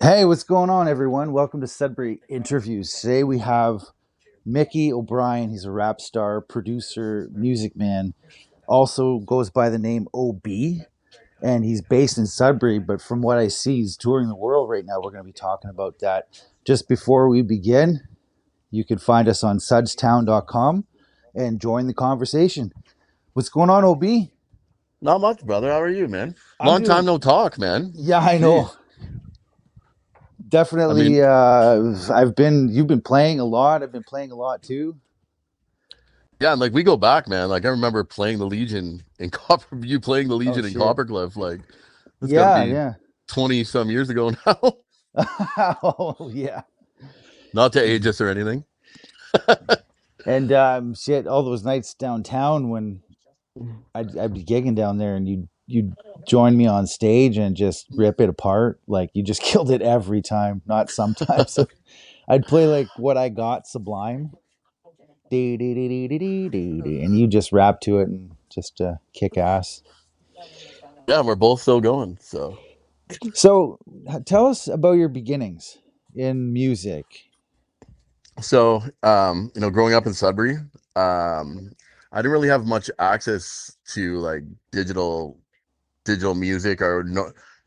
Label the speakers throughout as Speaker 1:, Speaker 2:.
Speaker 1: Hey, what's going on, everyone? Welcome to Sudbury Interviews. Today we have Mickey O'Brien. He's a rap star, producer, music man. Also goes by the name OB, and he's based in Sudbury. But from what I see, he's touring the world right now. We're going to be talking about that. Just before we begin, you can find us on sudstown.com and join the conversation. What's going on, OB?
Speaker 2: Not much, brother. How are you, man?
Speaker 1: I'm
Speaker 2: Long time
Speaker 1: doing.
Speaker 2: no talk, man.
Speaker 1: Yeah, I know.
Speaker 2: Jeez. I mean,
Speaker 1: Definitely. You've been playing a lot. I've been playing a lot too.
Speaker 2: yeah, and like we go back, man. Like I remember playing the Legion in Copper, you playing the
Speaker 1: Oh
Speaker 2: Legion in
Speaker 1: shit.
Speaker 2: Coppercliff. Like that's got to
Speaker 1: Yeah,
Speaker 2: be
Speaker 1: yeah.
Speaker 2: 20 some years ago now.
Speaker 1: Oh yeah.
Speaker 2: Not to age us or anything.
Speaker 1: And shit, all those nights downtown when I'd be gigging down there and you'd join me on stage and just rip it apart. Like you just killed it every time, not sometimes. I'd play like What I Got Sublime. Dee, dee, dee, dee, dee, dee, dee, dee, and you just rap to it and just kick ass.
Speaker 2: Yeah, we're both still going. So,
Speaker 1: So tell us about your beginnings in music.
Speaker 2: growing up in Sudbury, I didn't really have much access to like digital music or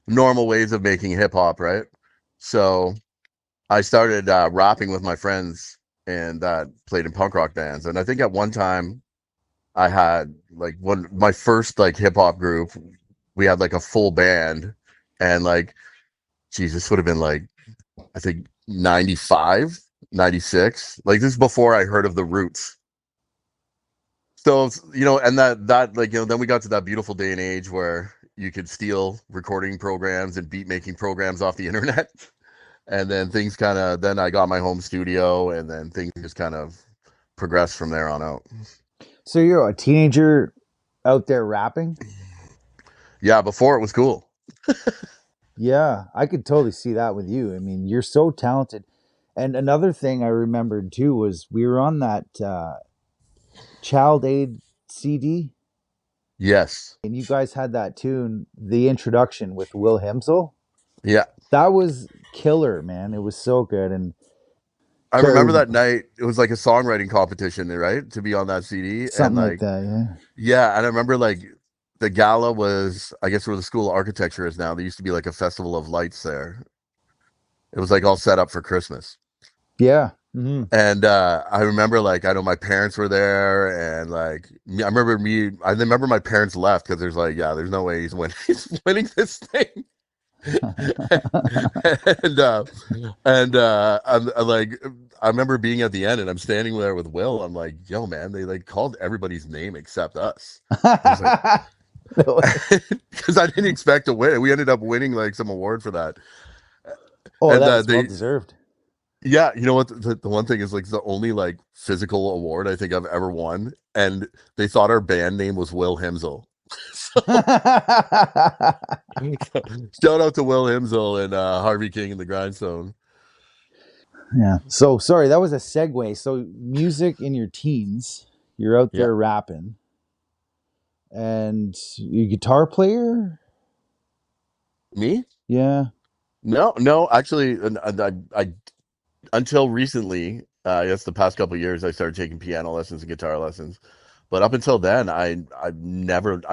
Speaker 2: normal ways of making hip hop, right? So I started rapping with my friends and that played in punk rock bands. And I think at one time I had like one my first like hip hop group. We had like a full band, and like Jesus would have been like I think 95, 96. Like this is before I heard of the Roots. So and that like then we got to that beautiful day and age where you could steal recording programs and beat making programs off the internet. And then things kind of then I got my home studio, and then things just kind of progressed from there on out.
Speaker 1: So you're a teenager out there rapping?
Speaker 2: Yeah, before it was cool.
Speaker 1: Yeah, I could totally see that with you. I mean, you're so talented. And another thing I remembered too was we were on that Child Aid CD,
Speaker 2: Yes.
Speaker 1: and you guys had that tune, The Introduction with Will Himsel.
Speaker 2: Yeah,
Speaker 1: That was killer, man. It was so good. And
Speaker 2: I remember
Speaker 1: Carrie,
Speaker 2: that night. It was like a songwriting competition, right, to be on that CD. And
Speaker 1: something like
Speaker 2: like
Speaker 1: that, yeah.
Speaker 2: yeah, and I remember like the gala was, I guess, where the School of Architecture is now. There used to be like a festival of lights there. It was like all set up for Christmas.
Speaker 1: Yeah. Hmm.
Speaker 2: And I remember like I know my parents were there, and like I remember my parents left because there's like, yeah, there's no way he's winning this thing. and uh I'm like, I remember being at the end and I'm standing there with Will. I'm like, yo man, they like called everybody's name except us. I was like, because I didn't expect to win. We ended up winning like some award for that.
Speaker 1: Oh,
Speaker 2: And
Speaker 1: that was well
Speaker 2: they
Speaker 1: deserved.
Speaker 2: yeah, you know what, the one thing is like the only like physical award I think I've ever won, and they thought our band name was Will Himsel. So shout out to Will Himsel and Harvey King and the Grindstone.
Speaker 1: Yeah. So sorry, that was a segue. So music in your teens, you're out
Speaker 2: Yeah.
Speaker 1: there rapping, and you guitar player.
Speaker 2: Me?
Speaker 1: Yeah.
Speaker 2: No, actually, I until recently, I guess the past couple of years, I started taking piano lessons and guitar lessons. But up until then, I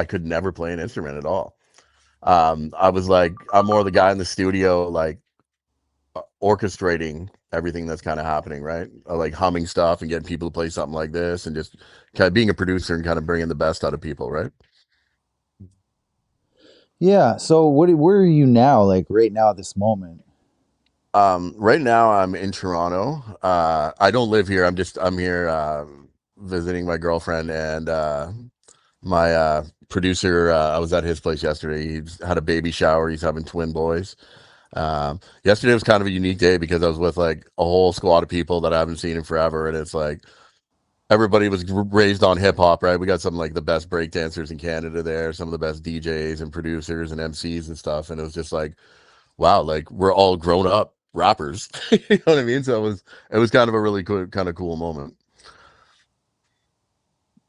Speaker 2: could never play an instrument at all. I was like, I'm more the guy in the studio, like orchestrating everything that's kind of happening, right? Like humming stuff and getting people to play something like this, and just kind of being a producer and kind of bringing the best out of people, right?
Speaker 1: Yeah. So where are you now? Like right now at this moment?
Speaker 2: Right now I'm in Toronto. I don't live here. I'm here visiting my girlfriend and my producer. I was at his place yesterday. He's had a baby shower. He's having twin boys. Yesterday was kind of a unique day because I was with like a whole squad of people that I haven't seen in forever, and it's like everybody was raised on hip hop, right? We got some like the best break dancers in Canada there, some of the best DJs and producers and MCs and stuff, and it was just like, wow, like we're all grown up rappers. You know what I mean? So it was kind of a really cool, kind of cool moment.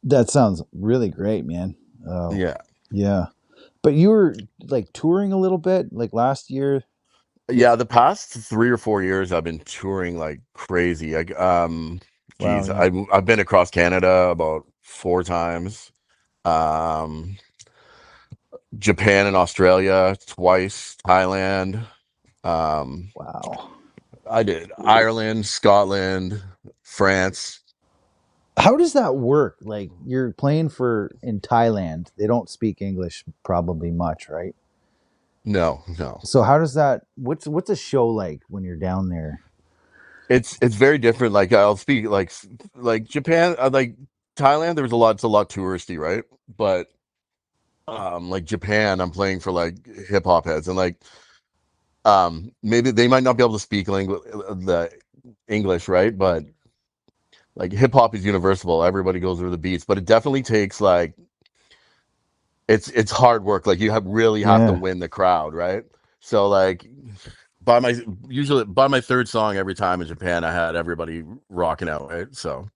Speaker 1: That sounds really great, man. Oh,
Speaker 2: Yeah.
Speaker 1: yeah. But you were like touring a little bit, like last year.
Speaker 2: Yeah, the past 3 or 4 years, I've been touring like crazy.
Speaker 1: Wow,
Speaker 2: Geez,
Speaker 1: yeah.
Speaker 2: I've been across Canada about 4 times. Um, Japan and Australia twice, Thailand. Um,
Speaker 1: Wow.
Speaker 2: I did Ireland, Scotland, France.
Speaker 1: How does that work? Like you're playing for in Thailand. They don't speak English probably much, right?
Speaker 2: No, no.
Speaker 1: So how does that what's a show like when you're down there?
Speaker 2: It's very different. Like I'll speak like Japan, like Thailand. There was a lot. It's a lot touristy, right? But like Japan, I'm playing for like hip hop heads, and like maybe they might not be able to speak the English, right? But like hip hop is universal. Everybody goes through the beats, but it definitely takes like it's hard work. Like you have really have to
Speaker 1: Yeah.
Speaker 2: win the crowd, right? So like by my usually by my third song every time in Japan, I had everybody rocking out, right? So,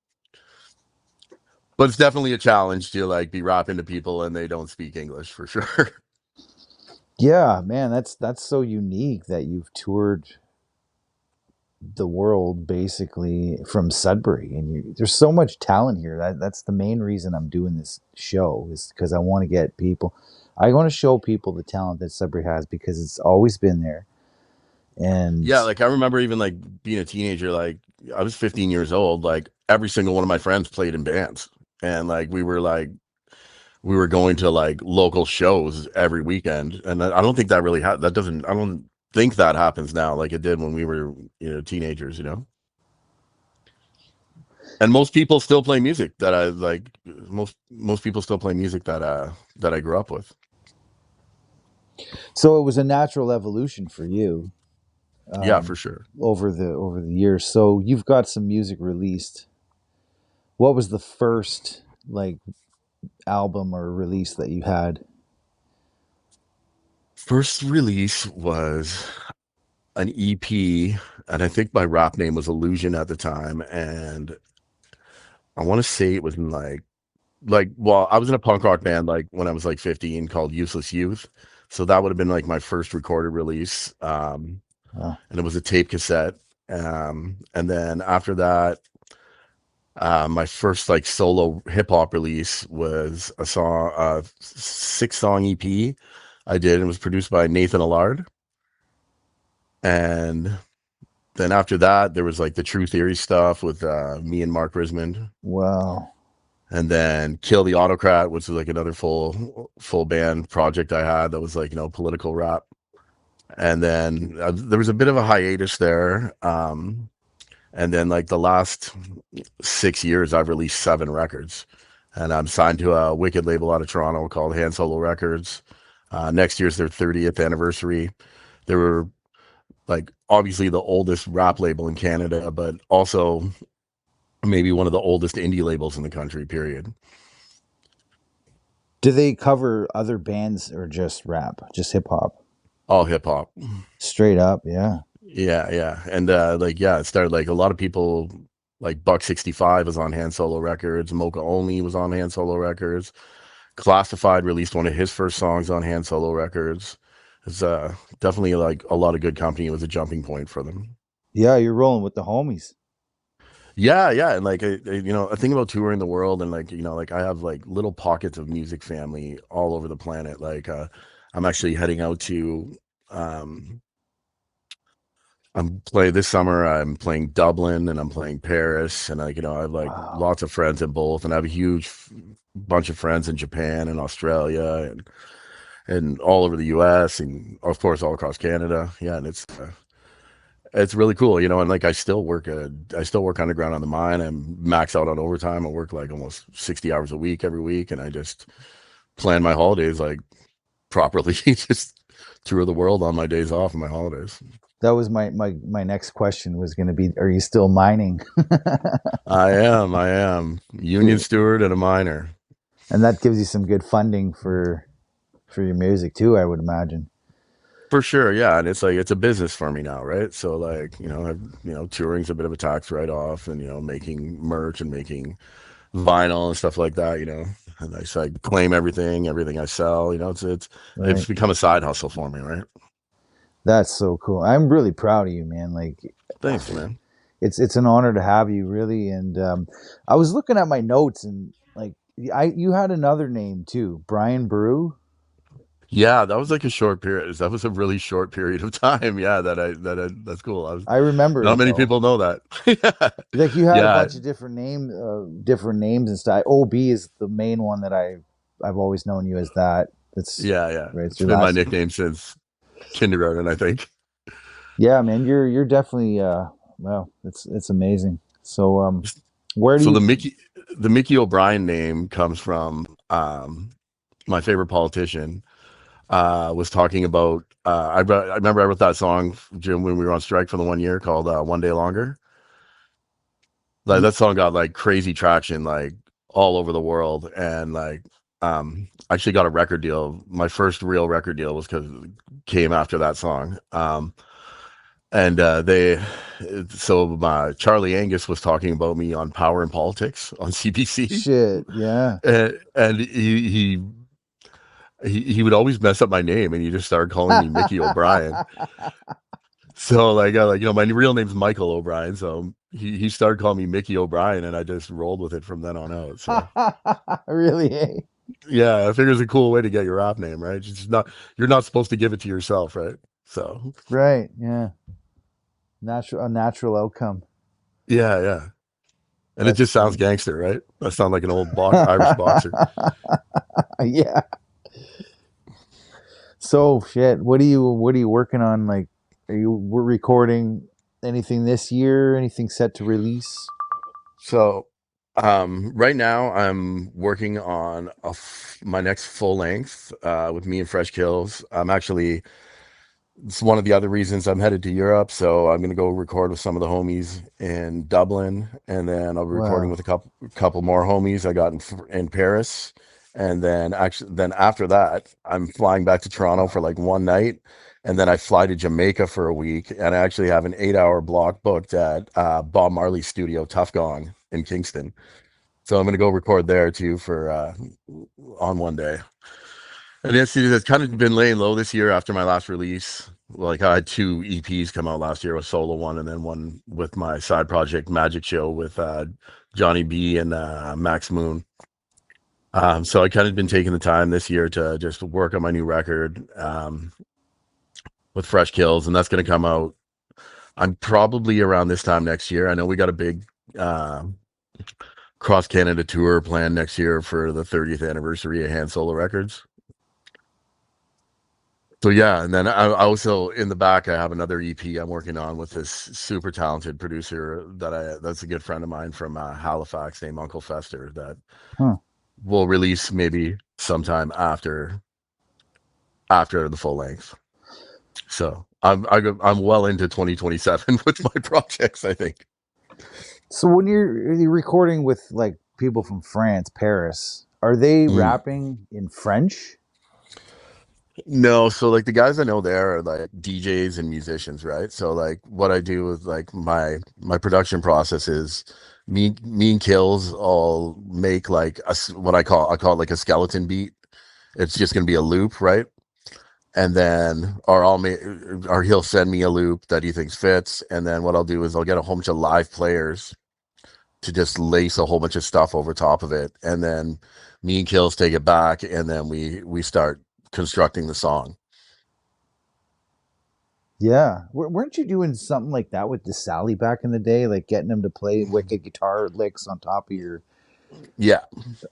Speaker 2: but it's definitely a challenge to like be rapping to people and they don't speak English for sure.
Speaker 1: Yeah, man, that's so unique that you've toured the world basically from Sudbury, and there's so much talent here. That's the main reason I'm doing this show is because I want to get people. I want to show people the talent that Sudbury has because it's always been there. And
Speaker 2: Yeah, like I remember even like being a teenager, like I was 15 years old, like every single one of my friends played in bands. And like we were going to like local shows every weekend. And I don't think that really that doesn't I don't think that happens now like it did when we were, teenagers, you know. And most people still play music that I like most people still play music that I grew up with.
Speaker 1: so it was a natural evolution for you
Speaker 2: Yeah, for sure.
Speaker 1: over the years. So you've got some music released. What was the first like album or release that you had?
Speaker 2: First release was an EP, and I think my rap name was Illusion at the time, and I want to say it was in well, I was in a punk rock band like when I was like 15 called Useless Youth. So that would have been like my first recorded release.
Speaker 1: Oh,
Speaker 2: And it was a tape cassette. And then after that, my first like solo hip hop release was a song, 6 song EP I did. It was produced by Nathan Allard. And then after that, there was like the True Theory stuff with me and Mark Rismond.
Speaker 1: wow.
Speaker 2: And then Kill the Autocrat, which was like another full band project I had that was like, political rap. And then there was a bit of a hiatus there. And then like the last 6 years, I've released 7 records, and I'm signed to a wicked label out of Toronto called Hand Solo Records. Next year's their 30th anniversary. They were like obviously the oldest rap label in Canada, but also maybe one of the oldest indie labels in the country. Period.
Speaker 1: Do they cover other bands or just rap, just hip hop?
Speaker 2: All hip hop.
Speaker 1: Straight up, yeah.
Speaker 2: Yeah, yeah. And like yeah, it started like a lot of people like Buck 65 was on Hand Solo Records, Mocha Only was on Hand Solo Records. Classified released one of his first songs on Hand Solo Records. It's definitely like a lot of good company. It was a jumping point for them.
Speaker 1: Yeah, you're rolling with the homies.
Speaker 2: Yeah, yeah, and like I think about touring the world, and like like I have like little pockets of music family all over the planet. Like I'm actually heading out to um I'm playing this summer. I'm playing Dublin and I'm playing Paris, and like I have like
Speaker 1: Wow.
Speaker 2: lots of friends in both, and I have a huge bunch of friends in Japan and Australia and all over the U.S. and of course all across Canada. Yeah, and it's really cool, and like I still work underground on the mine. I'm max out on overtime. I work like almost 60 hours a week every week, and I just plan my holidays like properly, just tour the world on my days off and my holidays.
Speaker 1: That was my next question was going to be, are you still mining?
Speaker 2: I am union steward and a miner.
Speaker 1: And that gives you some good funding for your music too, I would imagine.
Speaker 2: For sure, yeah, and it's like it's a business for me now, right? So like, touring's a bit of a tax write-off, and making merch and making vinyl and stuff like that, and I claim everything I sell, it's
Speaker 1: Right.
Speaker 2: become a side hustle for me, right?
Speaker 1: That's so cool. I'm really proud of you, man. Like,
Speaker 2: Thanks, man.
Speaker 1: it's an honor to have you, really. And I was looking at my notes, and like, I you had another name too, Brian Brew.
Speaker 2: Yeah, that was like a short period. That was a really short period of time. Yeah, that's cool.
Speaker 1: I remember
Speaker 2: Not
Speaker 1: it
Speaker 2: many
Speaker 1: though.
Speaker 2: people know that.
Speaker 1: Like you had a
Speaker 2: Yeah,
Speaker 1: bunch of different names and stuff. OB is the main one that I've always known you as that. That's
Speaker 2: yeah, yeah.
Speaker 1: right. It's
Speaker 2: It's
Speaker 1: your
Speaker 2: been my
Speaker 1: last.
Speaker 2: nickname since kindergarten, I think.
Speaker 1: Yeah, man, you're definitely well, it's amazing. So where do
Speaker 2: So
Speaker 1: you
Speaker 2: the Mickey O'Brien name comes from my favorite politician was talking about. I remember I wrote that song, Jim, when we were on strike for the 1 year called "One Day Longer." Like
Speaker 1: y-
Speaker 2: that song got like crazy traction, like all over the world, and like I actually got a record deal. My first real record deal was because came after that song. And they so Charlie Angus was talking about me on Power and Politics on CBC,
Speaker 1: shit, yeah.
Speaker 2: and he would always mess up my name, and he just started calling me Mickey O'Brien. So like my real name's Michael O'Brien, so he started calling me Mickey O'Brien, and I just rolled with it from then on out. So
Speaker 1: Really, eh?
Speaker 2: yeah, I figure it's a cool way to get your rap name, right? You're not supposed to give it to yourself, right? So
Speaker 1: Right, yeah. A natural outcome.
Speaker 2: yeah, yeah. And it
Speaker 1: That's
Speaker 2: just sounds
Speaker 1: funny.
Speaker 2: gangster, right? I sound like an old Irish boxer.
Speaker 1: Yeah. So shit. What are you working on? Like, are you we're recording anything this year? Anything set to release?
Speaker 2: So, right now I'm working on my next full length with me and Fresh Kills. I'm actually It's one of the other reasons I'm headed to Europe. So I'm going to go record with some of the homies in Dublin, and then I'll be recording with
Speaker 1: Wow.
Speaker 2: a couple more homies I got in Paris, and then after that I'm flying back to Toronto for like one night, and then I fly to Jamaica for a week, and I actually have an 8 hour block booked at Bob Marley's studio, Tough Gong in Kingston. So I'm going to go record there too for on one day. And it's kind of been laying low this year after my last release. Like I had two EPs come out last year, a solo one, and then one with my side project Magic Show with Johnny B and Max Moon. So I kind of been taking the time this year to just work on my new record with Fresh Kills, and that's going to come out. I'm probably around this time next year. I know we got a big uh, cross Canada tour planned next year for the 30th anniversary of Hand Solo Records. So yeah, and then I also in the back I have another EP I'm working on with this super talented producer that's a good friend of mine from Halifax named Uncle Fester that
Speaker 1: Huh.
Speaker 2: will release maybe sometime after the full length. So I'm well into 2027 with my projects, I think.
Speaker 1: So when you're recording with like people from France, Paris, are they
Speaker 2: Mm.
Speaker 1: rapping in French?
Speaker 2: No, so like the guys I know there are like DJs and musicians, right? So like what I do with like my production process is me and Kills all make like what I call it like a skeleton beat. It's just gonna be a loop, right? And then or he'll send me a loop that he thinks fits, and then what I'll do is I'll get a whole bunch of live players to just lace a whole bunch of stuff over top of it, and then me and Kills take it back, and then we start constructing the song.
Speaker 1: Yeah. Weren't you doing something like that with the Sally back in the day, like getting them to play wicked guitar licks on top of your
Speaker 2: Yeah.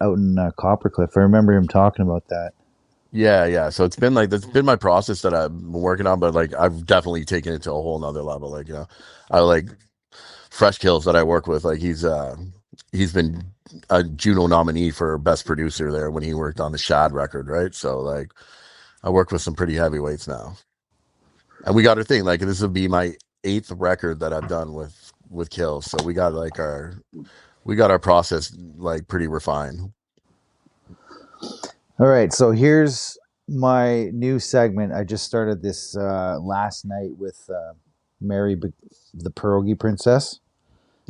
Speaker 1: out in Coppercliff? I remember him talking about that.
Speaker 2: Yeah, yeah. So it's been like that's been my process that I've been working on, but like I've definitely taken it to a whole nother level. Like, I like Fresh Kills that I work with, like he's been a Juno nominee for best producer there when he worked on the Shad record, right? So like I work with some pretty heavyweights now. And we got our thing, like this will be my eighth record that I've done with Kills. So we got our process like pretty refined.
Speaker 1: All right, so here's my new segment. I just started this last night with Mary, the Pierogi Princess.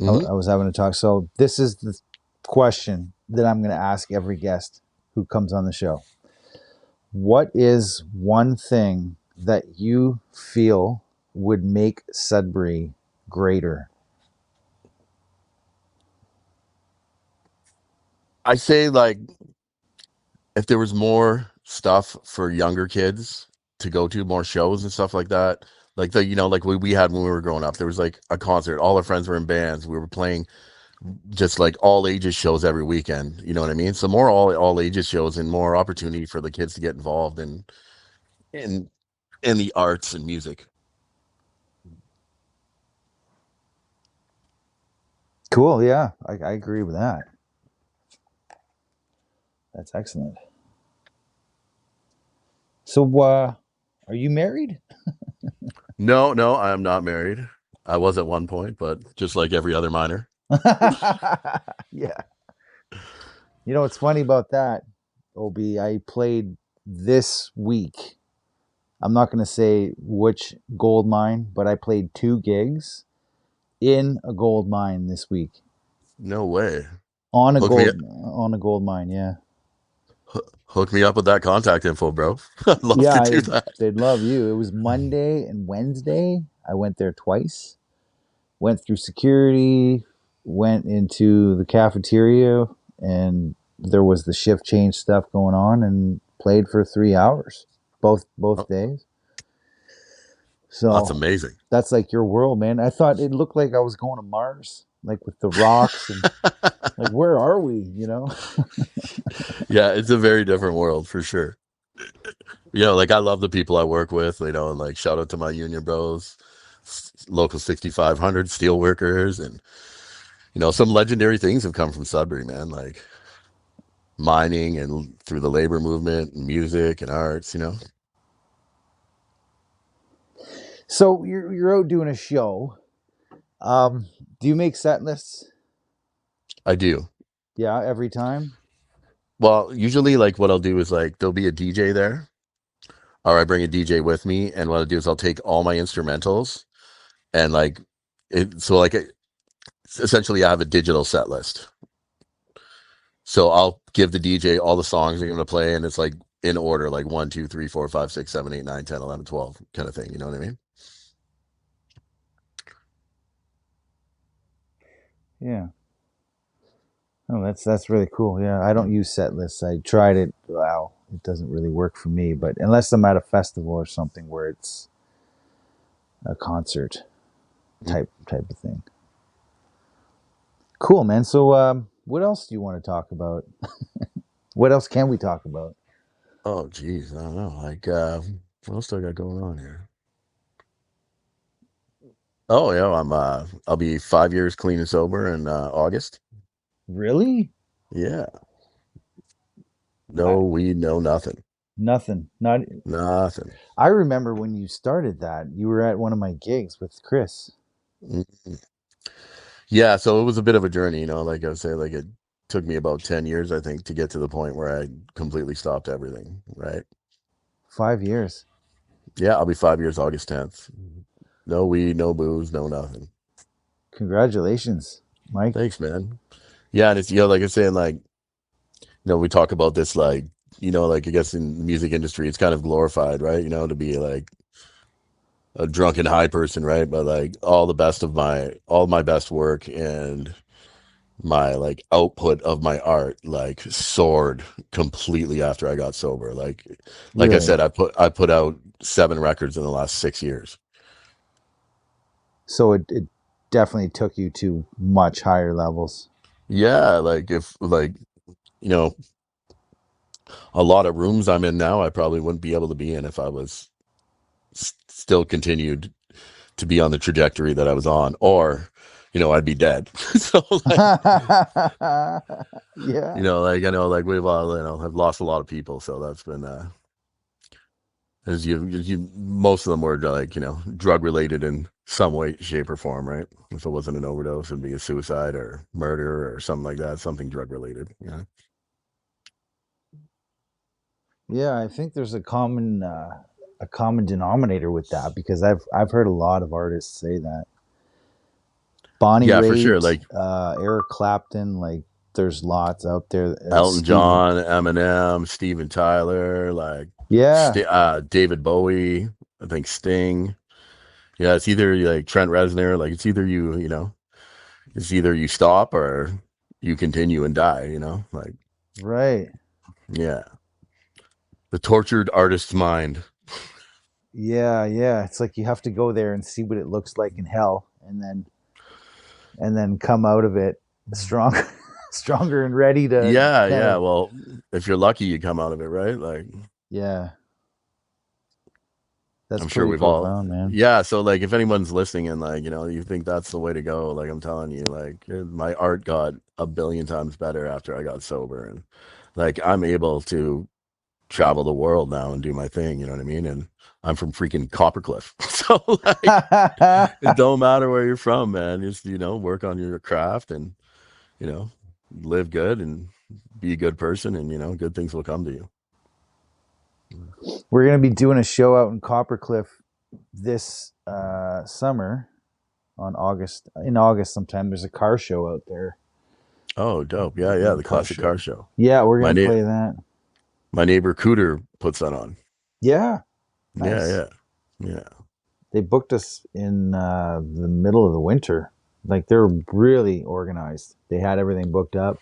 Speaker 1: I
Speaker 2: Hmm.
Speaker 1: was having a talk. So this is the question that I'm going to ask every guest who comes on the show. What is one thing that you feel would make Sudbury greater?
Speaker 2: I say like if there was more stuff for younger kids to go to, more shows and stuff like that, like the like we had when we were growing up, there was like a concert, all our friends were in bands, we were playing just like all ages shows every weekend, you know what I mean? So more all ages shows and more opportunity for the kids to get involved in in the arts and music.
Speaker 1: Cool. Yeah, I agree with that. That's excellent. So, are you married?
Speaker 2: No, no, I am not married. I was at one point, but just like every other minor.
Speaker 1: Yeah. You know what's funny about that, Ob? I played this week. I'm not going to say which gold mine, but I played 2 gigs in a gold mine this week
Speaker 2: No way.
Speaker 1: on a
Speaker 2: Hook me
Speaker 1: gold mine. Yeah,
Speaker 2: hook me up with that contact info, bro. I'd love
Speaker 1: yeah,
Speaker 2: to do that.
Speaker 1: they'd love you. It was Monday and Wednesday. I went there twice. Went through security, went into the cafeteria, and there was the shift change stuff going on, and played for 3 hours, both
Speaker 2: Oh,
Speaker 1: days.
Speaker 2: that's
Speaker 1: So
Speaker 2: amazing.
Speaker 1: that's like your world, man. I thought it looked like I was going to Mars, like with the rocks and like where are we? You know?
Speaker 2: Yeah, it's a very different world for sure. Like I love the people I work with, and like shout out to my union bros, local 6500 steel workers, and some legendary things have come from Sudbury, man, like mining and through the labor movement and music and arts.
Speaker 1: So you're out doing a show. Um, do you make set lists?
Speaker 2: I do.
Speaker 1: Yeah, every time.
Speaker 2: Well, usually like what I'll do is like there'll be a DJ there, or I bring a DJ with me, and what I'll do is I'll take all my instrumentals and like essentially I have a digital set list. So I'll give the DJ all the songs I'm going to play, and it's like in order, like 1, 2, 3, 4, 5, 6, 7, 8, 9, 10, 11, 12 kind of thing. You know what I mean?
Speaker 1: Yeah. Oh, that's really cool. Yeah, I don't use set lists. I tried it. Wow, it doesn't really work for me. But unless I'm at a festival or something where it's a concert
Speaker 2: Mm.
Speaker 1: type of thing. Cool, man. So, what else do you want to talk about? What else can we talk about?
Speaker 2: Oh, geez, I don't know. Like, what else do I got going on here? Oh, yeah, I'll be 5 years clean and sober in August.
Speaker 1: Really?
Speaker 2: Yeah,
Speaker 1: I,
Speaker 2: no weed, no nothing,
Speaker 1: nothing. Not.
Speaker 2: nothing.
Speaker 1: I remember when you started that. You were at one of my gigs with Chris.
Speaker 2: Mm. Yeah, so it was a bit of a journey, like I was saying, like it took me about 10 years, I think, to get to the point where I completely stopped everything, right?
Speaker 1: 5 years.
Speaker 2: Yeah, I'll be 5 years August 10th. No weed, no booze, no nothing.
Speaker 1: Congratulations, Mike.
Speaker 2: Thanks, man. Yeah, and it's like I'm saying, like, we talk about this like, like I guess in the music industry, it's kind of glorified, right? To be like a drunken high person, right? But like all my best work and my like output of my art like soared completely after I got sober. Like I
Speaker 1: Really?
Speaker 2: said, I put out 7 records in the last 6 years.
Speaker 1: So it definitely took you to much higher levels.
Speaker 2: Yeah, like if like you know a lot of rooms I'm in now, I probably wouldn't be able to be in if I was still continued to be on the trajectory that I was on, or I'd be dead. So like
Speaker 1: Yeah.
Speaker 2: like I know like we've all have lost a lot of people, so that's been as you most of them were like drug related in some way, shape, or form, right? If it wasn't an overdose, it'd be a suicide or murder or something like that, something drug related. Yeah.
Speaker 1: Yeah, I think there's a common denominator with that because I've heard a lot of artists say that. Bonnie
Speaker 2: Yeah, for sure.
Speaker 1: Raitt,
Speaker 2: Like
Speaker 1: Eric Clapton, like there's lots out there.
Speaker 2: Elton
Speaker 1: Stevie,
Speaker 2: John, Eminem, Steven Tyler, like
Speaker 1: yeah,
Speaker 2: David Bowie. I think Sting. Yeah, it's either like Trent Reznor, like it's either it's either you stop or you continue and die, like
Speaker 1: Right.
Speaker 2: yeah, the tortured artist's mind.
Speaker 1: Yeah, yeah. It's like you have to go there and see what it looks like in hell, and then come out of it stronger, stronger and ready to
Speaker 2: Yeah,
Speaker 1: kind
Speaker 2: yeah.
Speaker 1: of.
Speaker 2: Well, if you're lucky, you come out of it, right? Like
Speaker 1: Yeah, that's
Speaker 2: I'm sure
Speaker 1: pretty
Speaker 2: we've all,
Speaker 1: profound, man.
Speaker 2: yeah. So like, if anyone's listening and like, you think that's the way to go, like I'm telling you, like my art got a billion times better after I got sober, and like I'm able to travel the world now and do my thing. You know what I mean? And I'm from freaking Coppercliff, so like it don't matter where you're from, man. Just work on your craft and you know live good and be a good person, and good things will come to you.
Speaker 1: We're gonna be doing a show out in Coppercliff this summer on August sometime. There's a car show out there.
Speaker 2: Oh, dope. Yeah, yeah.
Speaker 1: Big
Speaker 2: The
Speaker 1: car
Speaker 2: classic car
Speaker 1: show.
Speaker 2: show.
Speaker 1: Yeah, we're
Speaker 2: My
Speaker 1: gonna
Speaker 2: na-
Speaker 1: play that.
Speaker 2: my neighbor Cooter puts that on.
Speaker 1: Yeah,
Speaker 2: Yeah,
Speaker 1: nice.
Speaker 2: yeah, yeah.
Speaker 1: They booked us in the middle of the winter. Like they're really organized. They had everything booked up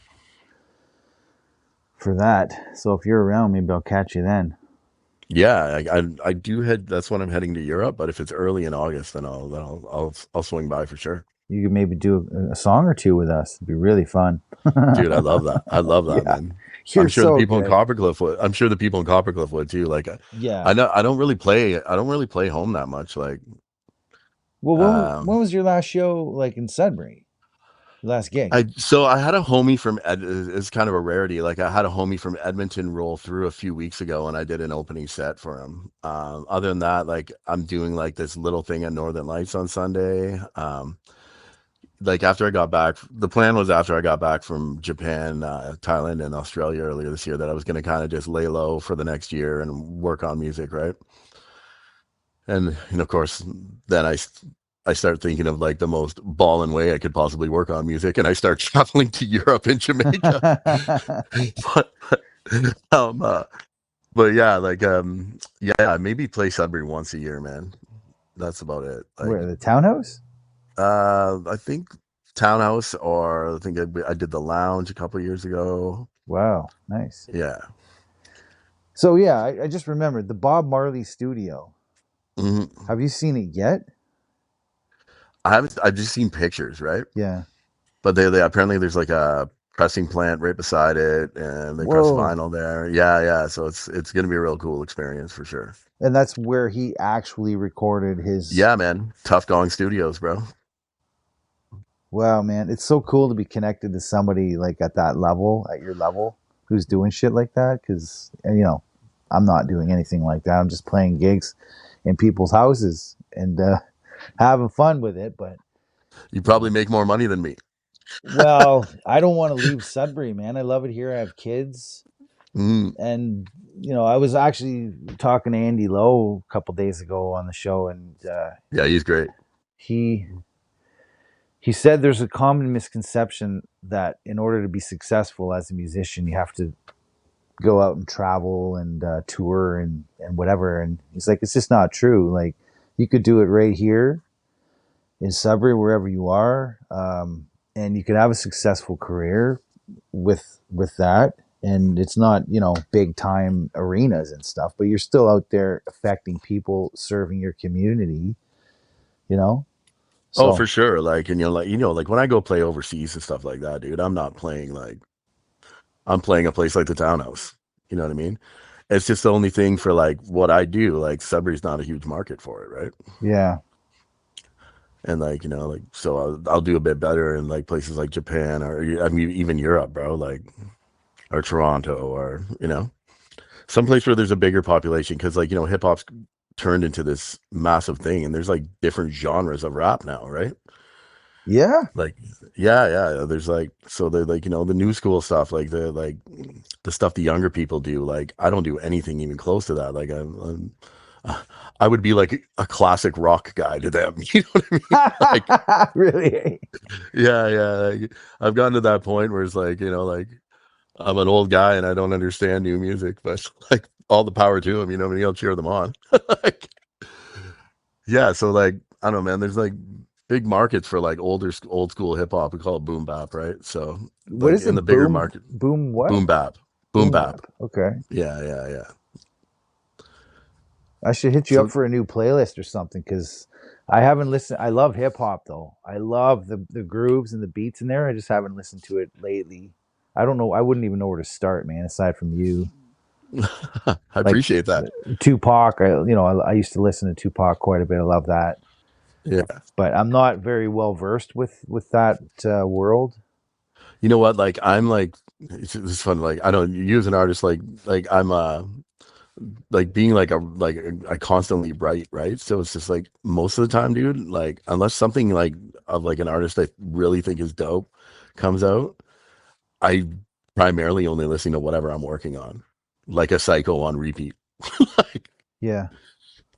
Speaker 1: for that. So if you're around, maybe I'll catch you then.
Speaker 2: Yeah, I do head. That's when I'm heading to Europe. But if it's early in August, then I'll swing by for sure,
Speaker 1: You could maybe do a song or two with us. It'd be really fun.
Speaker 2: dude. I love that. I love that,
Speaker 1: Yeah,
Speaker 2: man.
Speaker 1: you're so good.
Speaker 2: I'm sure the people in Coppercliff would too. Like, I
Speaker 1: Yeah.
Speaker 2: know I don't really play. I don't really play home that much. Like,
Speaker 1: Well, when
Speaker 2: um,
Speaker 1: was your last show like in Sudbury? Your last gig?
Speaker 2: I had a homie from it's kind of a rarity. Like I had a homie from Edmonton roll through a few weeks ago, and I did an opening set for him. Other than that, like I'm doing like this little thing at Northern Lights on Sunday. Like after I got back, the plan was after I got back from Japan, Thailand, and Australia earlier this year that I was going to kind of just lay low for the next year and work on music, right? And of course, then I start thinking of like the most ballin' way I could possibly work on music, and I start traveling to Europe and Jamaica. but, um, uh, but yeah, like yeah, maybe play Sudbury once a year, man. That's about it. Like,
Speaker 1: Where the townhouse?
Speaker 2: I think Townhouse, or I think I did the Lounge a couple years ago.
Speaker 1: Wow, nice.
Speaker 2: Yeah.
Speaker 1: So yeah, I just remembered the Bob Marley studio.
Speaker 2: Mhm.
Speaker 1: Have you seen it yet?
Speaker 2: I haven't. I've just seen pictures, right?
Speaker 1: Yeah.
Speaker 2: But they apparently there's like a pressing plant right beside it, and they press
Speaker 1: Whoa.
Speaker 2: vinyl there. Yeah, yeah. So it's gonna be a real cool experience for sure.
Speaker 1: And that's where he actually recorded his.
Speaker 2: Yeah, man. Tough Gong Studios, bro.
Speaker 1: Wow, man, it's so cool to be connected to somebody like at that level, at your level, who's doing shit like that. Because I'm not doing anything like that. I'm just playing gigs in people's houses and having fun with it. But
Speaker 2: You
Speaker 1: you
Speaker 2: probably
Speaker 1: know,
Speaker 2: make more money than me.
Speaker 1: well, I don't want to leave Sudbury, man. I love it here. I have kids,
Speaker 2: Mm.
Speaker 1: and I was actually talking to Andy Lowe a couple days ago on the show, and
Speaker 2: Yeah, he's great.
Speaker 1: he he said there's a common misconception that in order to be successful as a musician, you have to go out and travel and tour and whatever. And he's like, it's just not true. Like, you could do it right here in Sudbury, wherever you are, and you could have a successful career with that. And it's not big time arenas and stuff, but you're still out there affecting people, serving your community. You know,
Speaker 2: Oh,
Speaker 1: so
Speaker 2: for sure. Like, and like when I go play overseas and stuff like that, dude, I'm not playing like I'm playing a place like the Townhouse. You know what I mean? It's just the only thing for like what I do. Like Sudbury's not a huge market for it, right?
Speaker 1: yeah,
Speaker 2: And like like so I'll do a bit better in like places like Japan, or I mean even Europe, bro. Like, or Toronto, or someplace where there's a bigger population, because like hip hop's turned into this massive thing, and there's like different genres of rap now, right?
Speaker 1: yeah,
Speaker 2: Like, yeah, yeah, there's like, so they're like the new school stuff, like the stuff the younger people do. Like I don't do anything even close to that. Like I would be like a classic rock guy to them. You know what I mean? Like,
Speaker 1: really.
Speaker 2: yeah, yeah. Like, I've gotten to that point where it's like, like I'm an old guy and I don't understand new music, but like all the power to them, and I'll cheer them on. Like, Yeah, so like I don't know, man. There's like big markets for like old school hip hop. We call it boom bap, right? So
Speaker 1: What
Speaker 2: like
Speaker 1: is
Speaker 2: in the
Speaker 1: it?
Speaker 2: bigger
Speaker 1: Boom,
Speaker 2: market,
Speaker 1: boom, what?
Speaker 2: boom bap, boom
Speaker 1: Boom
Speaker 2: bap.
Speaker 1: bap. Okay.
Speaker 2: Yeah, yeah, yeah.
Speaker 1: I should hit you up
Speaker 2: So
Speaker 1: for a new playlist or something because I haven't listened. I love hip hop though. I love the grooves and the beats in there. I just haven't listened to it lately. I don't know. I wouldn't even know where to start, man. Aside from you,
Speaker 2: I
Speaker 1: like
Speaker 2: appreciate that.
Speaker 1: Tupac. I used to listen to Tupac quite a bit. I love that,
Speaker 2: Yeah.
Speaker 1: but I'm not very well versed with that world.
Speaker 2: You know what? Like I'm like it's fun. Like I don't you as an artist like I'm like being I constantly write, right? So it's just like most of the time, dude, like unless something like of like an artist I really think is dope comes out, I primarily only listen to whatever I'm working on. Like a psycho on repeat. Like,
Speaker 1: Yeah,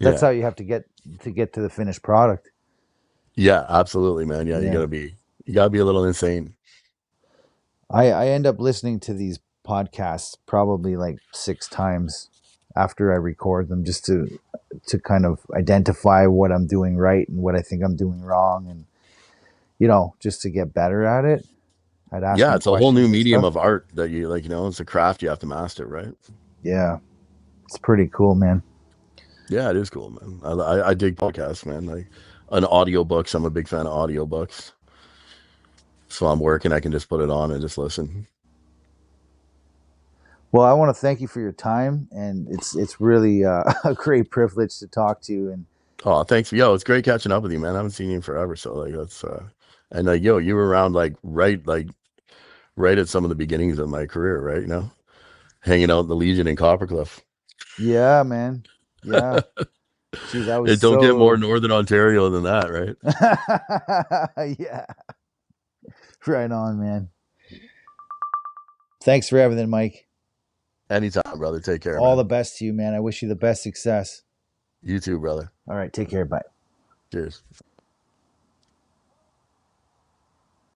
Speaker 1: that's
Speaker 2: yeah.
Speaker 1: how you have to get to the finished product.
Speaker 2: Yeah, absolutely, man. Yeah,
Speaker 1: Yeah.
Speaker 2: you gotta be a little insane.
Speaker 1: I end up listening to these podcasts probably like 6 times after I record them just to kind of identify what I'm doing right and what I think I'm doing wrong and just to get better at it. I'd ask
Speaker 2: Yeah,
Speaker 1: them
Speaker 2: it's a whole new
Speaker 1: questions and
Speaker 2: medium
Speaker 1: stuff.
Speaker 2: of art that it's a craft you have to master, right?
Speaker 1: Yeah, it's pretty cool, man.
Speaker 2: Yeah, it is cool, man. I dig podcasts, man. Like an audiobooks. I'm a big fan of audiobooks. So I'm working, I can just put it on and just listen.
Speaker 1: Well, I want to thank you for your time, and it's really a great privilege to talk to you. And
Speaker 2: Oh, thanks. Yo, it's great catching up with you, man. I haven't seen you in forever. So like that's and like yo, you were around right at some of the beginnings of my career, right? Hanging out in the Legion in Coppercliff.
Speaker 1: yeah, man, yeah. Geez, I was
Speaker 2: It don't get more
Speaker 1: so
Speaker 2: Northern Ontario than that, right?
Speaker 1: yeah, right on, man. Thanks for everything, Mike.
Speaker 2: Anytime, brother. Take care,
Speaker 1: All the
Speaker 2: man.
Speaker 1: best to you, man. I wish you the best success.
Speaker 2: You too, brother.
Speaker 1: All right, take care. Bye.
Speaker 2: Cheers.